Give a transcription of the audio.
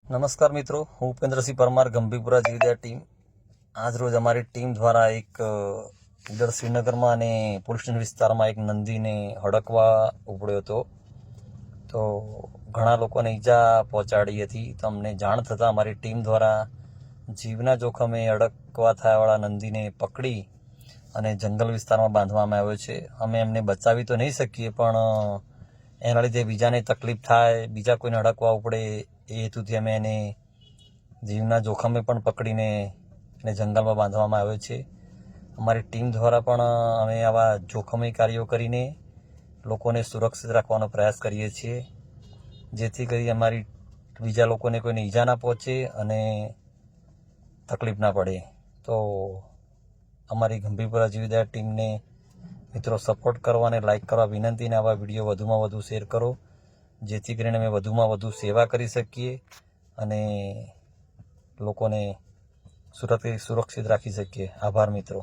નમસ્કાર મિત્રો, હું ઉપેન્દ્રસિંહ પરમાર, ગંભીરપુરા જીવદયા ટીમ. આજ રોજ અમારી ટીમ દ્વારા એક ઇડર શ્રીનગરમાં અને પોલીસ સ્ટેશન વિસ્તારમાં એક નંદીને હડકવા ઉપડ્યો હતો. તો ઘણા લોકોને ઈજા પહોંચાડી હતી. તો અમને જાણ થતાં અમારી ટીમ દ્વારા જીવના જોખમે હડકવા થયાવાળા નંદીને પકડી અને જંગલ વિસ્તારમાં બાંધવામાં આવ્યો છે. અમે એમને બચાવી તો નહીં શકીએ, પણ એના લીધે બીજાને તકલીફ થાય, બીજા કોઈને હડકવા ઉપડે એ હેતુથી અમે એને જીવના જોખમે પણ પકડીને એને જંગલમાં બાંધવામાં આવ્યો છે. અમારી ટીમ દ્વારા પણ અમે આવા જોખમી કાર્યો કરીને લોકોને સુરક્ષિત રાખવાનો પ્રયાસ કરીએ છીએ, જેથી કરી અમારી બીજા લોકોને કોઈને ઈજા ના પહોંચે અને તકલીફ ના પડે. તો અમારી ગંભીરપુરા જીવદયા ટીમને મિત્રો સપોર્ટ કરવા અને લાઈક કરવા વિનંતી, અને આવા વિડીયો વધુમાં વધુ શેર કરો, જેથી કરીને અમે વધુમાં વધુ સેવા કરી શકીએ અને લોકોને સુરક્ષિત રાખી શકીએ. આભાર મિત્રો.